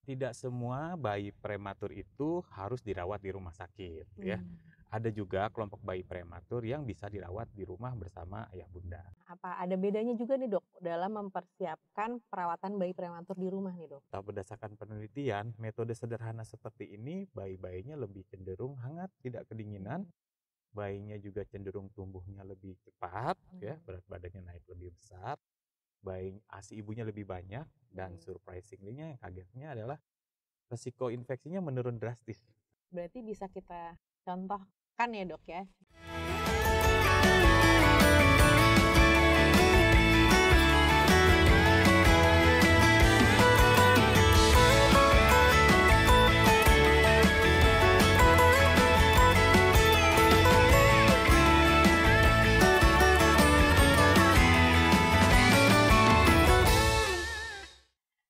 Tidak semua bayi prematur itu harus dirawat di rumah sakit ya. Mmm. Ada juga kelompok bayi prematur yang bisa dirawat di rumah bersama ayah bunda. Apa ada bedanya juga nih, Dok, dalam mempersiapkan perawatan bayi prematur di rumah nih, Dok? Berdasarkan penelitian, metode sederhana seperti ini bayi-bayinya lebih cenderung hangat, tidak kedinginan, Mmm. bayinya juga cenderung tumbuhnya lebih cepat ya, Mmm. berat badannya naik lebih besar, ASI ibunya lebih banyak, dan Mmm. surprisingly-nya yang kagetnya adalah resiko infeksinya menurun drastis. Berarti bisa kita contohkan ya, Dok, ya?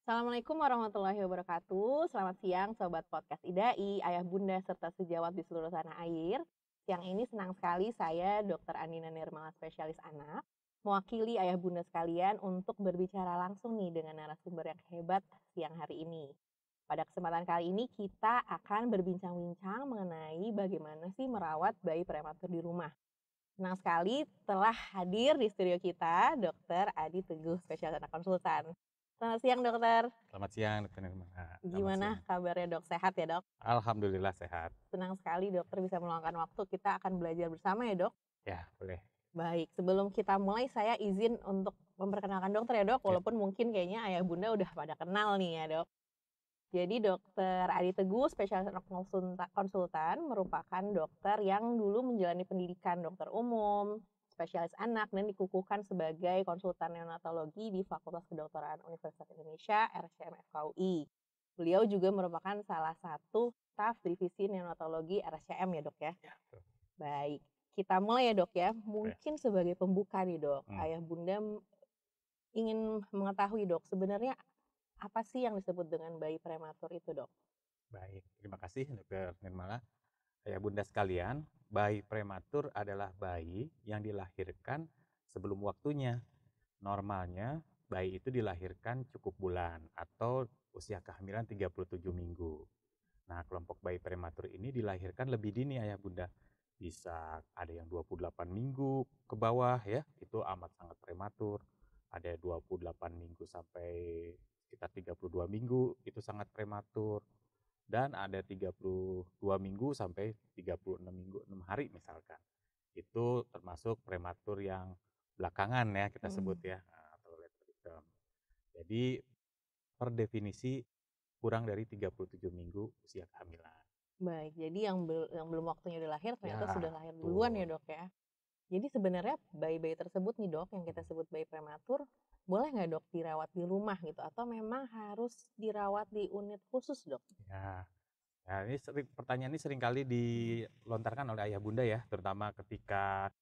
Assalamualaikum warahmatullahi wabarakatuh. Selamat siang Sobat Podcast IDAI, Ayah Bunda serta sejawat di seluruh tanah air. Siang ini senang sekali saya Dr. Andina Nirmala spesialis anak mewakili Ayah Bunda sekalian untuk berbicara langsung nih dengan narasumber yang hebat siang hari ini. Pada kesempatan kali ini kita akan berbincang-bincang mengenai bagaimana sih merawat bayi prematur di rumah. Senang sekali telah hadir di studio kita Dr. Adi Teguh, spesialis anak konsultan. Selamat siang, Dokter. Selamat siang, Dr. Nirmala. Selamat Gimana siang. kabarnya, Dok? Sehat ya, Dok? Alhamdulillah sehat. Senang sekali Dokter bisa meluangkan waktu, kita akan belajar bersama ya, Dok? Ya, boleh. Baik, sebelum kita mulai saya izin untuk memperkenalkan Dokter ya, Dok, Ya. walaupun mungkin kayaknya ayah bunda udah pada kenal nih ya, Dok. Jadi Dokter Adi Teguh, spesialis anak konsultan, merupakan dokter yang dulu menjalani pendidikan dokter umum, spesialis anak, dan dikukuhkan sebagai konsultan neonatologi di Fakultas Kedokteran Universitas Indonesia, RSCM FKUI. Beliau juga merupakan salah satu staf divisi neonatologi RSCM ya, Dok ya. Ya, betul. Baik, kita mulai ya, Dok ya. Boleh. Mungkin sebagai pembuka nih, Dok, Hmm. ayah bunda ingin mengetahui, Dok, sebenarnya apa sih yang disebut dengan bayi prematur itu, Dok? Baik, terima kasih Dr. Nirmala. Ayah bunda sekalian, bayi prematur adalah bayi yang dilahirkan sebelum waktunya. Normalnya, bayi itu dilahirkan cukup bulan atau usia kehamilan 37 minggu. Nah, kelompok bayi prematur ini dilahirkan lebih dini ayah bunda. Bisa ada yang 28 minggu ke bawah ya, itu amat sangat prematur. Ada 28 minggu sampai sekitar 32 minggu, itu sangat prematur. Dan ada 32 minggu sampai 36 minggu, 6 hari misalkan. Itu termasuk prematur yang belakangan ya kita sebut Mhm. ya, atau late preterm. Jadi per definisi kurang dari 37 minggu usia kehamilan. Baik, jadi yang belum waktunya udah lahir ternyata Ya, sudah lahir duluan ya, betul. Dok, ya. Jadi sebenarnya bayi-bayi tersebut nih, Dok, yang kita Mhm. sebut bayi prematur, boleh nggak, Dok, dirawat di rumah gitu atau memang harus dirawat di unit khusus, Dok? Ya, ya ini pertanyaan ini seringkali dilontarkan oleh ayah bunda ya, terutama ketika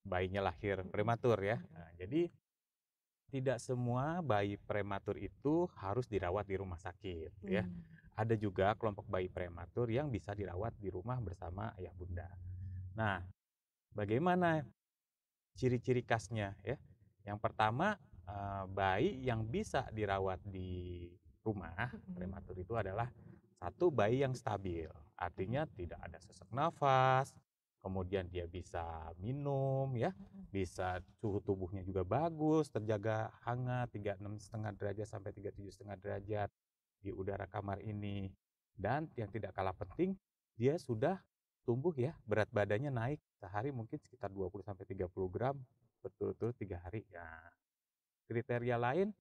bayinya lahir Mhm. prematur ya. Mhm. Nah, jadi tidak semua bayi prematur itu harus dirawat di rumah sakit ya. Mmm. Ada juga kelompok bayi prematur yang bisa dirawat di rumah bersama ayah bunda. Nah, bagaimana ciri-ciri khasnya ya? Yang pertama, bayi yang bisa dirawat di rumah Mhm. prematur itu adalah satu, bayi yang stabil, artinya tidak ada sesak nafas, kemudian dia bisa minum ya, Mhm. bisa suhu tubuhnya juga bagus, terjaga hangat 36,5 derajat sampai 37,5 derajat di udara kamar ini. Dan yang tidak kalah penting, dia sudah tumbuh ya, berat badannya naik sehari mungkin sekitar 20 sampai 30 gram berturut-turut 3 hari. Ya, kriteria lain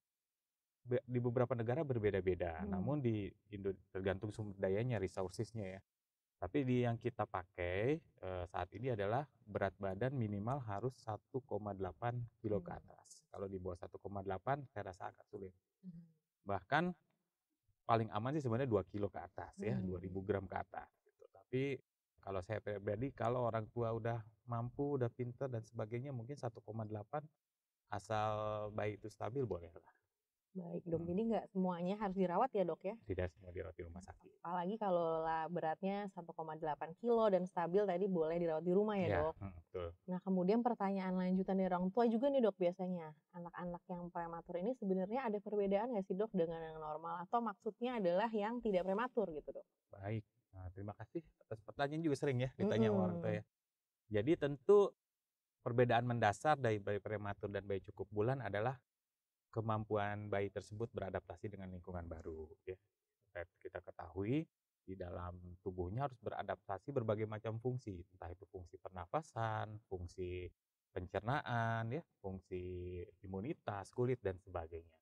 di beberapa negara berbeda-beda, Mhm. namun di tergantung sumber dayanya, resources-nya ya. Tapi yang kita pakai saat ini adalah berat badan minimal harus 1,8 kilo ke Mmm. atas. Kalau di bawah 1,8 saya rasa agak sulit. Mhm. Bahkan paling aman sih sebenarnya 2 kilo ke atas ya, Mmm. 2000 gram ke atas gitu. Tapi kalau saya pribadi, kalau orang tua udah mampu, udah pinter dan sebagainya, mungkin 1,8 asal bayi itu stabil bolehlah. Baik dok, Hmm, jadi nggak semuanya harus dirawat ya dok ya? Tidak semua dirawat di rumah sakit. Apalagi kalau lah beratnya 1,8 kilo dan stabil tadi boleh dirawat di rumah ya Ya, dok? betul. Nah kemudian pertanyaan lanjutan dari orang tua juga nih dok biasanya. Anak-anak yang prematur ini sebenarnya ada perbedaan nggak sih dok dengan yang normal? Atau maksudnya adalah yang tidak prematur gitu dok? Baik. Nah, terima kasih atas pertanyaan, juga sering ya ditanya sama orang tua Mhm. ya. Jadi tentu perbedaan mendasar dari bayi prematur dan bayi cukup bulan adalah kemampuan bayi tersebut beradaptasi dengan lingkungan baru ya. Kita ketahui di dalam tubuhnya harus beradaptasi berbagai macam fungsi, entah itu fungsi pernafasan, fungsi pencernaan ya, fungsi imunitas, kulit dan sebagainya.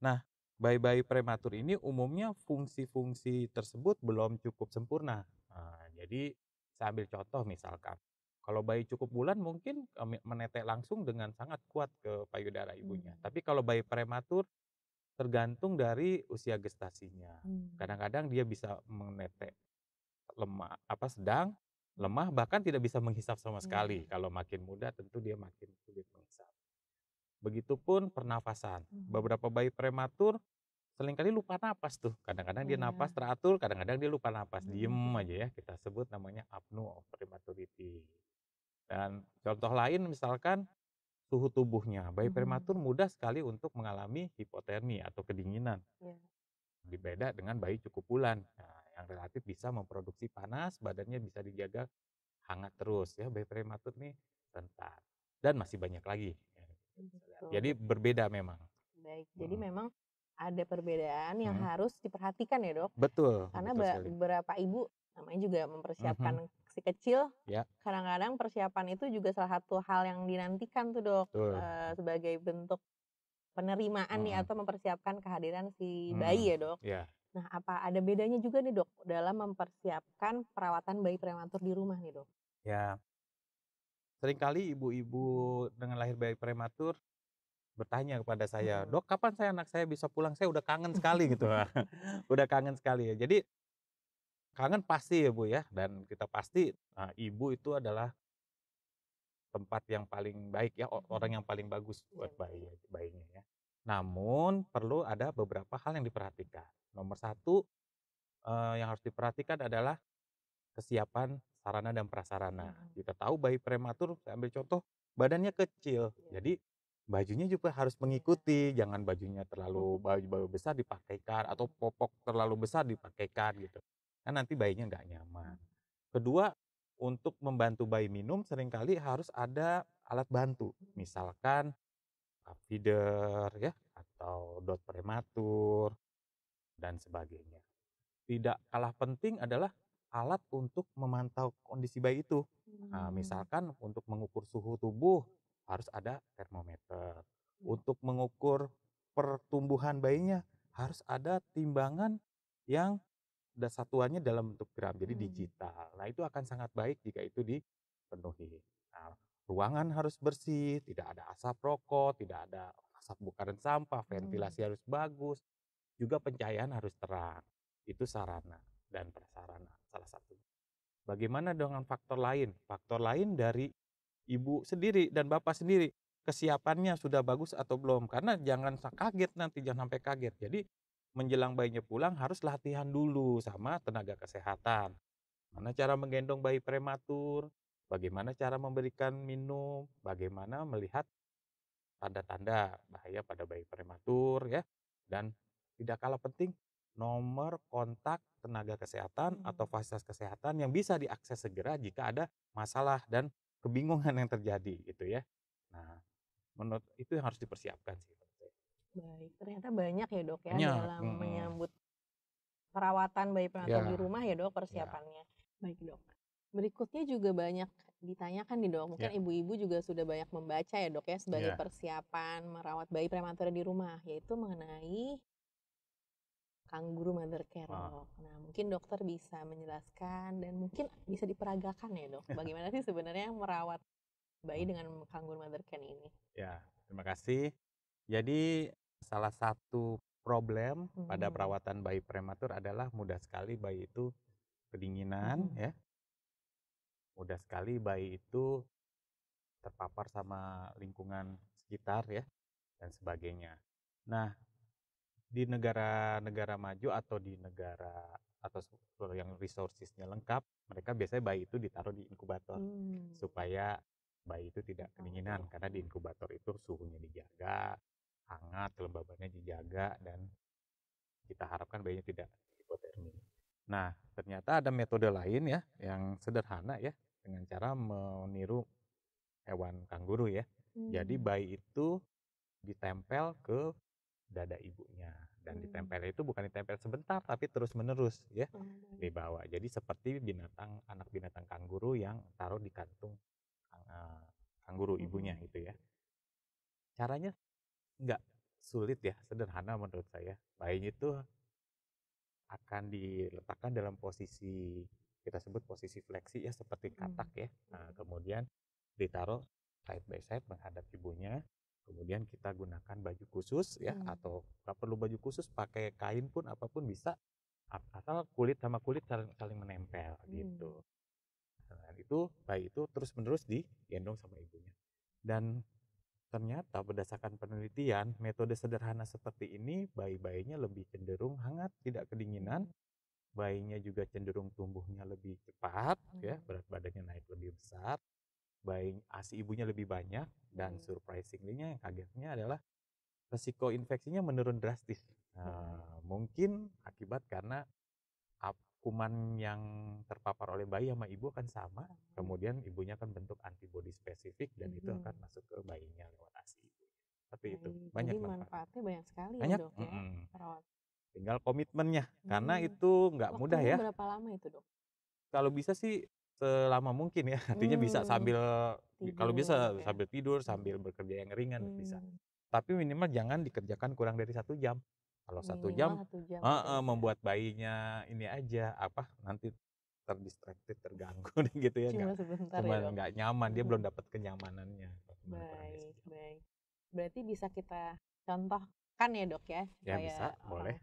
Nah, bayi-bayi prematur ini umumnya fungsi-fungsi tersebut belum cukup sempurna. Nah, jadi saya ambil contoh misalkan, kalau bayi cukup bulan mungkin menetek langsung dengan sangat kuat ke payudara ibunya. Mmm. Tapi kalau bayi prematur tergantung dari usia gestasinya. Mmm. Kadang-kadang dia bisa menetek lemah, sedang, lemah, bahkan tidak bisa menghisap sama Iya. sekali. Kalau makin muda tentu dia makin sulit menghisap. Begitupun pernafasan. Mhm. Beberapa bayi prematur seringkali lupa napas tuh. Kadang-kadang dia napas Iya. teratur, kadang-kadang dia lupa napas, diem Mhm. aja ya. Kita sebut namanya apnoe of prematurity. Dan contoh lain misalkan suhu tubuhnya. Bayi prematur Mhm. mudah sekali untuk mengalami hipotermi atau kedinginan. Iya. Berbeda dengan bayi cukup bulan. Nah, yang relatif bisa memproduksi panas, badannya bisa dijaga hangat terus ya. Bayi prematur nih rentan. Dan masih banyak lagi yang bisa lihat. Betul Jadi betul. berbeda memang. Baik, jadi Mhm, memang ada perbedaan yang mhm. harus diperhatikan ya, Dok? Betul, Karena betul sekali. beberapa ibu namanya juga Mhm, mempersiapkan si kecil, ya, kadang-kadang persiapan itu juga salah satu hal yang dinantikan tuh, Dok, betul. sebagai bentuk penerimaan nih Mhm, atau mempersiapkan kehadiran si bayi mhm, ya, Dok. iya, Nah, apa ada bedanya juga nih, Dok, dalam mempersiapkan perawatan bayi prematur di rumah nih, Dok? ya. Seringkali ibu-ibu Mhm. dengan lahir bayi prematur bertanya kepada saya, Mhm. "Dok, kapan anak saya bisa pulang? Saya udah kangen sekali," gitu. Udah kangen sekali ya. Jadi kangen pasti ya, Bu, ya, dan kita pasti, ibu itu adalah tempat yang paling baik ya, Mhm. orang yang paling bagus Iya, buat betul. bayinya ya. Namun perlu ada beberapa hal yang diperhatikan. Nomor satu, yang harus diperhatikan adalah kesiapan sarana dan prasarana. Mhm. Kita tahu bayi prematur, saya ambil contoh, badannya kecil, Iya. jadi bajunya juga harus Iya. mengikuti, jangan bajunya terlalu baju besar dipakaikan atau popok terlalu besar dipakaikan gitu, kan nanti bayinya nggak nyaman. Kedua, untuk membantu bayi minum seringkali harus ada alat bantu, misalkan cup feeder ya, atau dot prematur dan sebagainya. Tidak kalah penting adalah alat untuk memantau kondisi bayi itu. Nah, Mmm. misalkan untuk mengukur suhu tubuh harus ada termometer. Iya. Untuk mengukur pertumbuhan bayinya harus ada timbangan yang satuannya dalam bentuk gram, jadi Mhm. digital. Nah, itu akan sangat baik jika itu dipenuhi. Nah, ruangan harus bersih, tidak ada asap rokok, tidak ada asap bukaran sampah, Mmm. ventilasi harus bagus, juga pencahayaan harus terang. Itu sarana dan prasarana salah satunya. Bagaimana dengan faktor lain? Faktor lain dari ibu sendiri dan bapak sendiri. Kesiapannya sudah bagus atau belum? Karena jangan kaget nanti, jangan sampai kaget. Jadi menjelang bayinya pulang harus latihan dulu sama tenaga kesehatan. Mana cara menggendong bayi prematur, bagaimana cara memberikan minum, bagaimana melihat tanda-tanda bahaya pada bayi prematur ya, dan tidak kalah penting nomor kontak tenaga kesehatan atau Mhm. fasilitas kesehatan yang bisa diakses segera jika ada masalah dan kebingungan yang terjadi gitu ya. Nah, menurut itu yang harus dipersiapkan sih menurut saya. Baik, ternyata banyak ya, Dok, ya Banyak, dalam menyambut perawatan bayi prematur di ya, rumah ya, Dok, ya, persiapannya. Baik, Dok. Berikutnya juga banyak ditanyakan nih, Dok, mungkin ya, ibu-ibu juga sudah banyak membaca ya, Dok, ya sebagai ya. persiapan merawat bayi prematur di rumah, yaitu mengenai kangguru mother care, Oh, Dok. Nah, mungkin dokter bisa menjelaskan dan mungkin bisa diperagakan ya, Dok, bagaimana sih sebenarnya merawat bayi dengan kangguru mother care ini? ya, terima kasih. Jadi salah satu problem pada Mhm. perawatan bayi prematur adalah mudah sekali bayi itu kedinginan Mhm. ya, mudah sekali bayi itu terpapar sama lingkungan sekitar ya dan sebagainya. Nah, di negara-negara maju atau di negara atau yang resourcesnya lengkap, mereka biasanya bayi itu ditaruh di inkubator supaya bayi itu tidak kedinginan, karena di inkubator itu suhunya dijaga, hangat, kelembabannya dijaga, dan kita harapkan bayinya tidak hipotermi. Nah, ternyata ada metode lain ya yang sederhana ya, dengan cara meniru hewan kanguru ya. Jadi bayi itu ditempel ke dada ibunya, dan ditempel itu bukan ditempel sebentar tapi terus menerus ya, dibawa. Jadi seperti anak binatang kanguru yang taruh di kantung kanguru ibunya gitu ya. Caranya nggak sulit ya, sederhana menurut saya. Bayi itu akan diletakkan dalam posisi, kita sebut posisi fleksi ya, seperti katak ya. Nah, kemudian ditaruh side by side menghadap ibunya. Kemudian kita gunakan baju khusus ya, atau nggak perlu baju khusus, pakai kain pun apapun bisa, asal kulit sama kulit saling menempel gitu. Nah, itu bayi itu terus menerus digendong sama ibunya. Dan ternyata berdasarkan penelitian, metode sederhana seperti ini bayi-bayinya lebih cenderung hangat, tidak kedinginan. Bayinya juga cenderung tumbuhnya lebih cepat ya, berat badannya naik lebih besar. ASI ibunya lebih banyak, dan surprisingly-nya, yang kagetnya adalah resiko infeksinya menurun drastis. Mungkin akibat karena kuman yang terpapar oleh bayi sama ibu akan sama, kemudian ibunya akan bentuk antibodi spesifik dan itu akan masuk ke bayinya lewat ASI ibu. Seperti itu. Banyak Jadi manfaat. manfaatnya banyak sekali ya Banyak. dok ya, perawat. Tinggal komitmennya, karena itu nggak mudah Waktunya ya. berapa lama itu dok? Kalau bisa sih selama mungkin ya, artinya bisa sambil, kalau bisa Tidur ya. sambil tidur, sambil bekerja yang ringan bisa. Tapi minimal jangan dikerjakan kurang dari 1 jam. Kalau 1 jam, Minimal 1 jam ya dok ya. membuat bayinya ini aja, nanti terdistracted, terganggu gitu ya, Cuma sebentar ya cuma dok. nggak nyaman, dia belum dapat kenyamanannya. Baik, baik. Berarti bisa kita contohkan ya dok ya, Ya supaya bisa, boleh.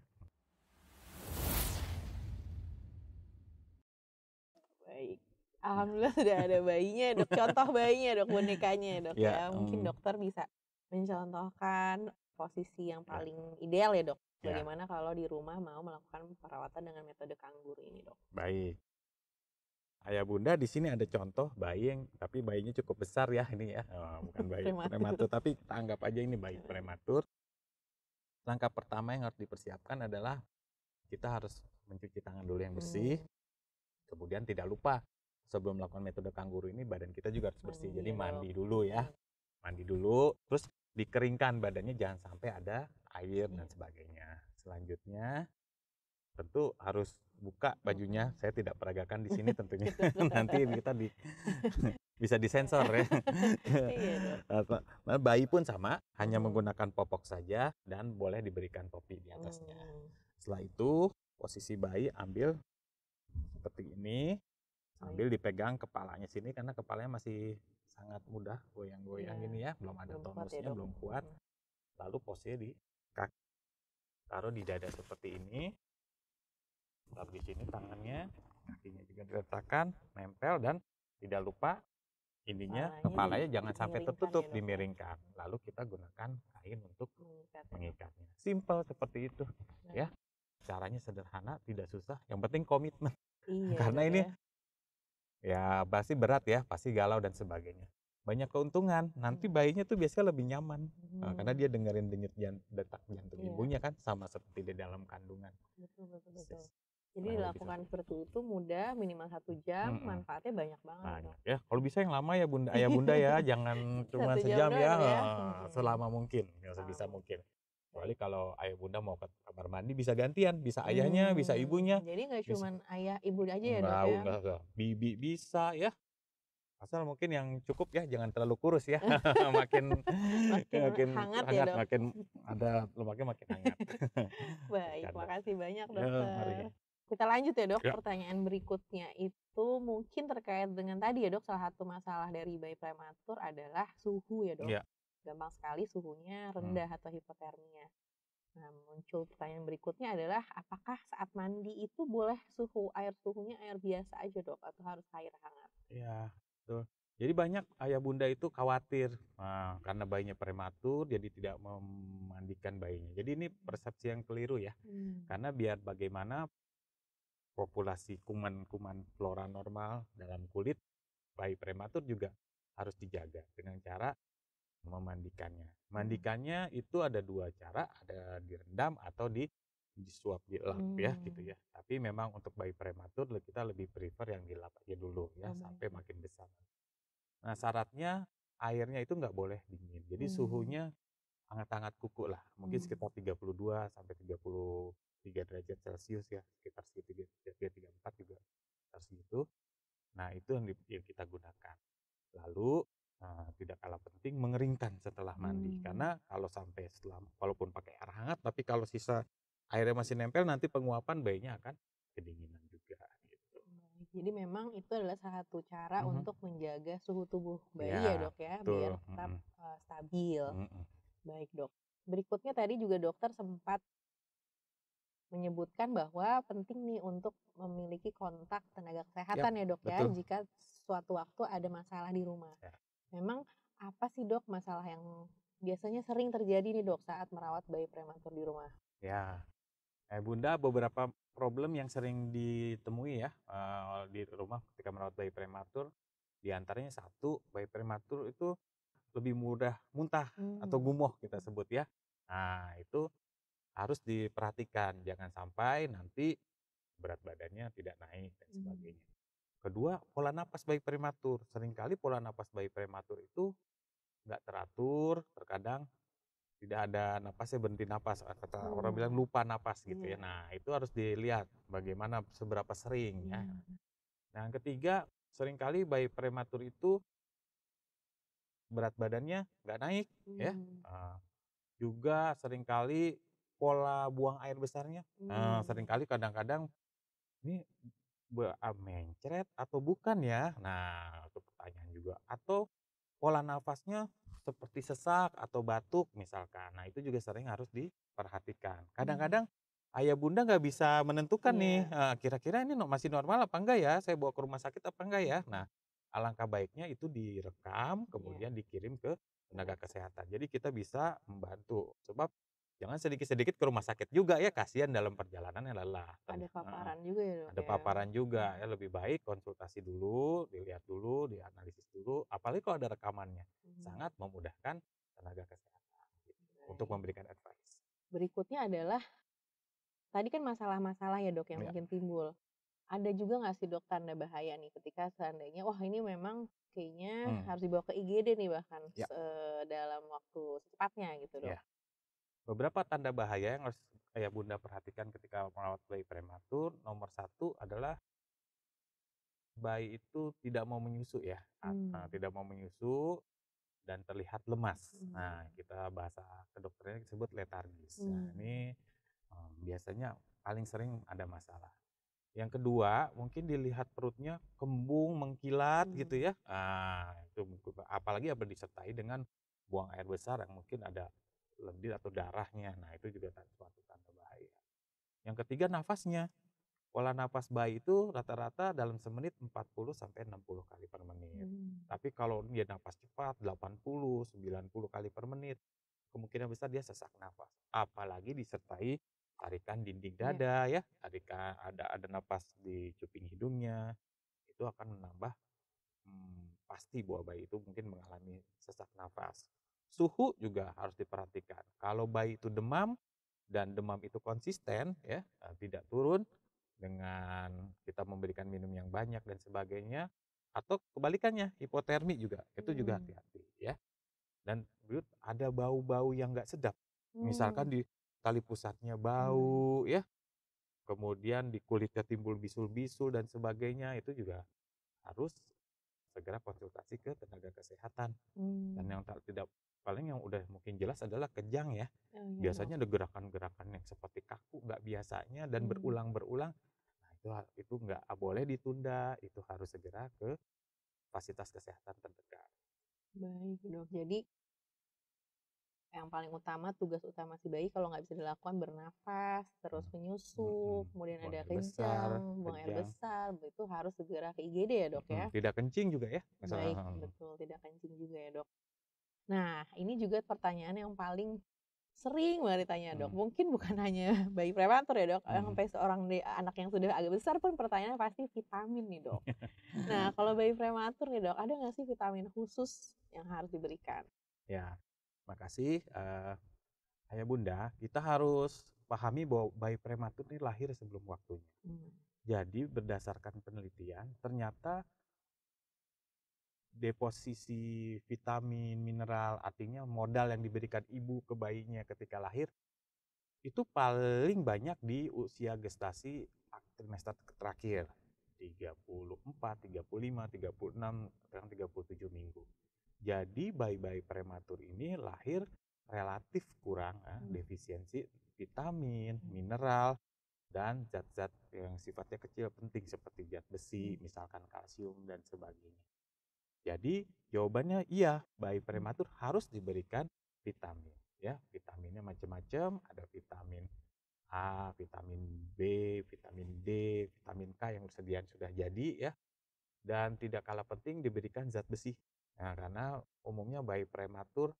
Baik. Alhamdulillah sudah ada bayinya dok, contoh bayinya dok, bonekanya dok ya. Ya, Mungkin dokter bisa mencontohkan posisi yang paling ideal ya dok. Bagaimana kalau di rumah mau melakukan perawatan dengan metode kanguru ini dok? Baik. Ayah bunda di sini ada contoh bayi yang, tapi bayinya cukup besar ya ini ya, bukan bayi prematur, tapi kita anggap aja ini bayi prematur. Langkah pertama yang harus dipersiapkan adalah kita harus mencuci tangan dulu yang bersih. Kemudian tidak lupa sebelum melakukan metode kanguru ini badan kita juga harus bersih. Jadi mandi dulu ya, mandi dulu, terus dikeringkan badannya, jangan sampai ada air dan sebagainya. Selanjutnya tentu harus buka bajunya. Saya tidak peragakan di sini tentunya. Nanti kita bisa disensor ya. Nah, bayi pun sama, hanya menggunakan popok saja dan boleh diberikan topi di atasnya. Setelah itu posisi bayi ambil seperti ini, sambil dipegang kepalanya sini, karena kepalanya masih sangat mudah goyang-goyang gini ya, belum ada tonusnya, belum kuat. Lalu posnya di kaki, taruh di dada seperti ini. Taruh di sini tangannya, kakinya juga diletakkan, nempel, dan tidak lupa kepalanya jangan sampai tertutup, dimiringkan. Lalu kita gunakan kain untuk mengikatnya. Simple seperti itu ya. Caranya sederhana, tidak susah, yang penting komitmen. Karena ini ya pasti berat ya, pasti galau dan sebagainya. Banyak keuntungan, nanti bayinya tuh biasanya lebih nyaman, karena dia dengerin detak jantung ibunya kan, sama seperti di dalam kandungan. Betul. Jadi dilakukan seperti itu mudah, minimal 1 jam, manfaatnya banyak banget. Ya, kalau bisa yang lama ya bunda, ayah bunda ya, jangan cuma sejam ya, selama mungkin, sebisa mungkin. Kecuali kalau ayah bunda mau ke kamar mandi bisa gantian, bisa ayahnya, bisa ibunya. Jadi nggak cuma ayah ibu aja ya dok ya? Enggak. Bibi bisa ya. Asal mungkin yang cukup ya, jangan terlalu kurus ya. makin hangat ya dok. Lemaknya makin hangat. Baik, makasih banyak dokter. Kita lanjut ya dok, pertanyaan berikutnya itu mungkin terkait dengan tadi ya dok, salah satu masalah dari bayi prematur adalah suhu ya dok. Gampang sekali suhunya rendah atau hipotermia. Nah, muncul pertanyaan berikutnya adalah apakah saat mandi itu boleh suhunya air biasa aja dok, atau harus air hangat? Iya, betul. Jadi banyak ayah bunda itu khawatir, karena bayinya prematur jadi tidak memandikan bayinya. Jadi ini persepsi yang keliru ya, karena biar bagaimana populasi kuman-kuman flora normal dalam kulit bayi prematur juga harus dijaga dengan cara memandikannya. Mandikannya itu ada 2 cara, ada direndam atau disuap, dilap ya gitu ya. Tapi memang untuk bayi prematur kita lebih prefer yang dilap aja dulu ya sampai makin besar. Nah syaratnya airnya itu nggak boleh dingin. Jadi suhunya hangat-hangat kuku lah. Mungkin sekitar 32 sampai 33 derajat Celcius ya. Sekitar segitu 34 juga sekitar segitu. Nah itu yang kita gunakan. Lalu tidak kalah penting mengeringkan setelah mandi. Karena kalau sampai setelah, walaupun pakai air hangat, tapi kalau sisa airnya masih nempel nanti penguapan bayinya akan kedinginan juga gitu. Jadi memang itu adalah salah satu cara untuk menjaga suhu tubuh bayi ya Ya, dok ya, biar betul. tetap stabil. Mm-mm. Baik dok. Berikutnya tadi juga dokter sempat menyebutkan bahwa penting nih untuk memiliki kontak tenaga Yap, kesehatan ya dok ya, betul. jika suatu waktu ada masalah di rumah. Ya. Memang apa sih dok masalah yang biasanya sering terjadi nih dok saat merawat bayi prematur di rumah? Ya, Bunda, beberapa problem yang sering ditemui ya di rumah ketika merawat bayi prematur, di antaranya satu, bayi prematur itu lebih mudah muntah atau gumoh kita sebut ya. Nah, itu harus diperhatikan, jangan sampai nanti berat badannya tidak naik dan sebagainya. Kedua, pola napas bayi prematur. Seringkali pola napas bayi prematur itu nggak teratur, terkadang tidak ada napasnya, berhenti napas, kata orang bilang lupa napas gitu ya. Nah itu harus dilihat bagaimana seberapa sering ya. Nah yang ketiga, seringkali bayi prematur itu berat badannya nggak naik ya. Juga seringkali pola buang air besarnya, seringkali kadang-kadang ini mencret atau bukan ya. Nah itu pertanyaan juga. Atau pola nafasnya seperti sesak atau batuk misalkan. Nah itu juga sering harus diperhatikan. Kadang-kadang ayah bunda nggak bisa menentukan nih, kira-kira ini masih normal apa enggak ya, saya bawa ke rumah sakit apa enggak ya. Nah alangkah baiknya itu direkam kemudian dikirim ke tenaga kesehatan. Jadi kita bisa membantu. Sebab jangan sedikit-sedikit ke rumah sakit juga ya, kasihan dalam perjalanannya lelah. Ada paparan juga ya dok Ada ya? paparan juga ya, lebih baik konsultasi dulu, dilihat dulu, dianalisis dulu, apalagi kalau ada rekamannya. Sangat memudahkan tenaga kesehatan gitu, untuk memberikan advice. Berikutnya adalah, tadi kan masalah-masalah ya dok yang Ya. mungkin timbul. Ada juga nggak sih dok tanda bahaya nih ketika seandainya, wah ini memang kayaknya Hmm, harus dibawa ke IGD nih bahkan ya, dalam waktu secepatnya gitu dok? ya. Beberapa tanda bahaya yang harus ayah bunda perhatikan ketika merawat bayi prematur. Nomor satu adalah bayi itu tidak mau menyusu ya, tidak mau menyusu dan terlihat lemas. Nah, kita bahasa kedokterannya disebut letargis. Nah, ini biasanya paling sering ada masalah. Yang kedua, mungkin dilihat perutnya kembung, mengkilat gitu ya. Itu apalagi disertai dengan buang air besar yang mungkin ada lendir atau darahnya. Nah, itu juga suatu tanda bahaya. Yang ketiga, nafasnya. Pola napas bayi itu rata-rata dalam semenit 40 sampai 60 kali per menit. Tapi kalau dia napas cepat 80, 90 kali per menit, kemungkinan besar dia sesak napas. Apalagi disertai tarikan dinding dada ya, tarikan ada napas di cuping hidungnya, itu akan menambah pasti bahwa bayi itu mungkin mengalami sesak nafas. Suhu juga harus diperhatikan. Kalau bayi itu demam dan demam itu konsisten ya, tidak turun dengan kita memberikan minum yang banyak dan sebagainya, atau kebalikannya hipotermi juga, itu juga hati-hati ya. Dan ada bau-bau yang nggak sedap, misalkan di tali pusatnya bau ya, kemudian di kulitnya timbul bisul-bisul dan sebagainya, itu juga harus segera konsultasi ke tenaga kesehatan. Dan yang tidak paling yang udah mungkin jelas adalah kejang ya. Biasanya ada gerakan-gerakan yang seperti kaku nggak biasanya dan berulang-berulang. Nah itu nggak boleh ditunda, itu harus segera ke fasilitas kesehatan terdekat. Baik dok, jadi Yang paling utama, tugas utama si bayi kalau nggak bisa dilakukan bernafas, terus menyusu, kemudian Buang ada air besar, kencang, buang air kejang, besar, itu harus segera ke IGD ya dok ya? tidak kencing juga ya, Baik, misal betul, tidak kencing juga ya dok. Nah, ini juga pertanyaan yang paling sering banget ditanya dok. mhm, Mungkin bukan hanya bayi prematur ya dok, mhm. sampai seorang anak yang sudah agak besar pun pertanyaannya pasti vitamin nih dok. Nah, kalau bayi prematur nih dok, ada nggak sih vitamin khusus yang harus diberikan? Ya, makasih, ayah bunda, kita harus pahami bahwa bayi prematur ini lahir sebelum waktunya. Hmm. Jadi berdasarkan penelitian, ternyata deposisi vitamin, mineral, artinya modal yang diberikan ibu ke bayinya ketika lahir, itu paling banyak di usia gestasi trimester terakhir. 34, 35, 36, kadang 37 minggu. Jadi bayi-bayi prematur ini lahir relatif kurang defisiensi vitamin, mineral, dan zat-zat yang sifatnya kecil penting seperti zat besi, misalkan kalsium dan sebagainya. Jadi jawabannya iya, bayi prematur harus diberikan vitamin. Ya, vitaminnya macam-macam, ada vitamin A, vitamin B, vitamin D, vitamin K yang sediaan sudah jadi ya. Dan tidak kalah penting diberikan zat besi. Nah, karena umumnya bayi prematur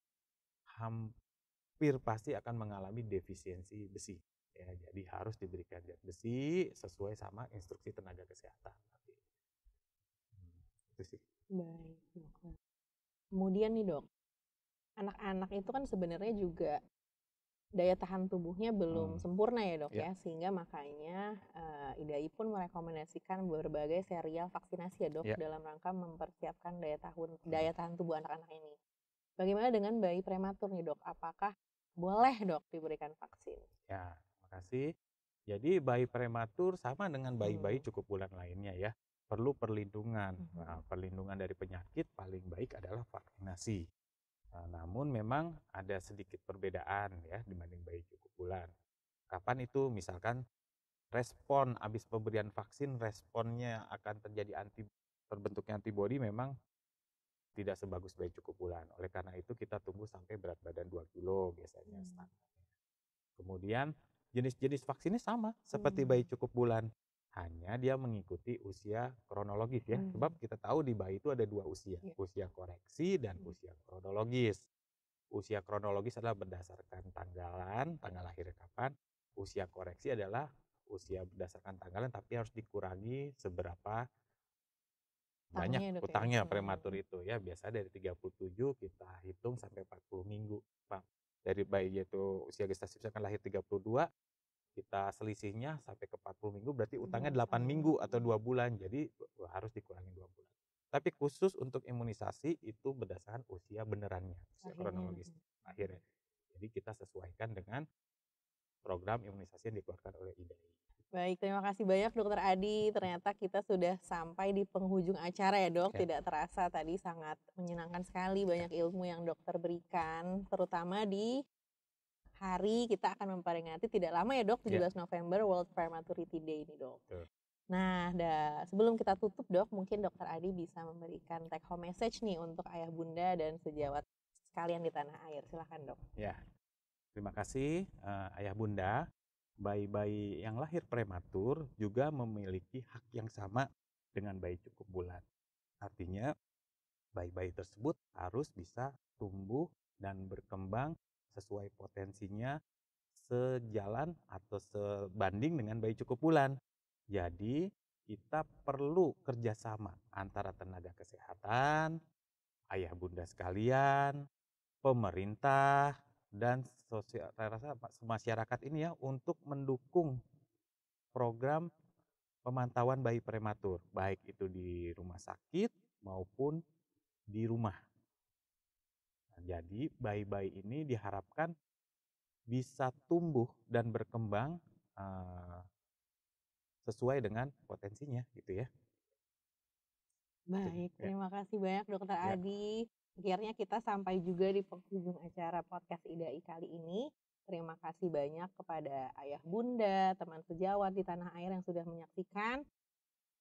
hampir pasti akan mengalami defisiensi besi. Ya, jadi harus diberikan zat besi sesuai sama instruksi tenaga kesehatan. Itu sih. Baik, dok. Kemudian nih dok, anak-anak itu kan sebenarnya juga daya tahan tubuhnya belum Hmm, sempurna ya dok ya, ya, sehingga makanya IDAI pun merekomendasikan berbagai serial vaksinasi ya dok ya. dalam rangka mempersiapkan daya tahan tubuh anak-anak ini. Bagaimana dengan bayi prematur nih dok? Apakah boleh dok diberikan vaksin? Ya, makasih. Jadi bayi prematur sama dengan bayi-bayi Hmm. cukup bulan lainnya ya, perlu perlindungan. Nah, Mhm. perlindungan dari penyakit paling baik adalah vaksinasi. Nah, namun memang ada sedikit perbedaan ya dibanding bayi cukup bulan. Kapan itu misalkan respon habis pemberian vaksin, responnya akan terjadi terbentuknya antibodi memang tidak sebagus bayi cukup bulan. Oleh karena itu kita tunggu sampai berat badan 2 kilo biasanya Hmm. standar. Kemudian jenis-jenis vaksinnya sama seperti bayi Hmm. cukup bulan, hanya dia mengikuti usia kronologis ya. Hmm. Sebab kita tahu di bayi itu ada dua usia, Ya. usia koreksi dan Hmm. usia kronologis. Usia kronologis adalah berdasarkan tanggalan, tanggal lahir kapan. Usia koreksi adalah usia berdasarkan tanggalan tapi harus dikurangi seberapa banyak Tahunnya ya dok ya. utangnya prematur Hmm. itu ya. Biasa dari 37 kita hitung sampai 40 minggu. Pak. Dari bayi itu usia gestasi misalkan lahir 32, kita selisihnya sampai ke 40 minggu berarti utangnya 8 8 minggu atau 2 bulan. Jadi harus dikurangi 2 bulan. Tapi khusus untuk imunisasi itu berdasarkan usia benerannya, usia akhirnya. kronologis akhirnya. Jadi kita sesuaikan dengan program imunisasi yang dikeluarkan oleh IDAI. Baik, terima kasih banyak Dokter Adi. Ternyata kita sudah sampai di penghujung acara ya dok. Ya, Tidak terasa tadi sangat menyenangkan sekali ya, banyak ilmu yang dokter berikan. Terutama di hari kita akan memperingati tidak lama ya dok, ya, 17 November World Prematurity Day ini dok. betul. Nah, sebelum kita tutup dok, mungkin Dokter Adi bisa memberikan take home message nih untuk ayah bunda dan sejawat sekalian di tanah air. Silahkan dok. Ya, terima kasih ayah bunda. Bayi-bayi yang lahir prematur juga memiliki hak yang sama dengan bayi cukup bulan. Artinya bayi-bayi tersebut harus bisa tumbuh dan berkembang sesuai potensinya sejalan atau sebanding dengan bayi cukup bulan. Jadi kita perlu kerjasama antara tenaga kesehatan, ayah bunda sekalian, pemerintah, dan sosial, saya rasa masyarakat ini ya untuk mendukung program pemantauan bayi prematur, baik itu di rumah sakit maupun di rumah. Nah, jadi bayi-bayi ini diharapkan bisa tumbuh dan berkembang sesuai dengan potensinya gitu ya. Baik, Ya, terima kasih banyak Dokter ya, Adi. Akhirnya kita sampai juga di penghujung acara podcast IDAI kali ini. Terima kasih banyak kepada ayah bunda, teman sejawat di tanah air yang sudah menyaksikan.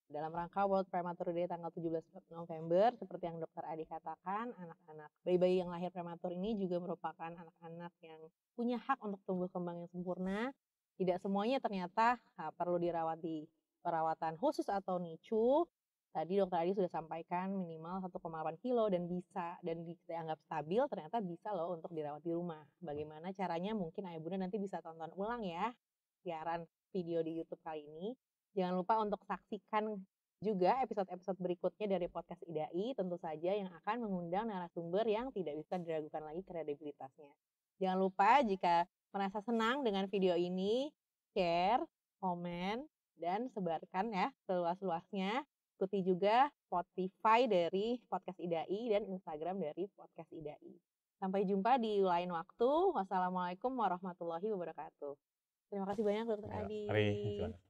Dalam rangka World Premature Day tanggal 17 November, seperti yang Dokter Adi katakan, anak-anak bayi-bayi yang lahir prematur ini juga merupakan anak-anak yang punya hak untuk tumbuh kembang yang sempurna. Tidak semuanya ternyata perlu dirawat di perawatan khusus atau NICU. Tadi Dokter Adi sudah sampaikan minimal 1,8 kilo dan dianggap stabil, ternyata bisa loh untuk dirawat di rumah. Bagaimana caranya? Mungkin Ayah Bunda nanti bisa tonton ulang ya siaran video di YouTube kali ini. Jangan lupa untuk saksikan juga episode-episode berikutnya dari podcast IDAI, tentu saja yang akan mengundang narasumber yang tidak bisa diragukan lagi kredibilitasnya. Jangan lupa jika merasa senang dengan video ini, share, komen, dan sebarkan ya seluas-luasnya. Ikuti juga Spotify dari podcast IDAI dan Instagram dari podcast IDAI. Sampai jumpa di lain waktu. Wassalamualaikum warahmatullahi wabarakatuh. Terima kasih banyak Dokter Ya, Adi. mari, silakan.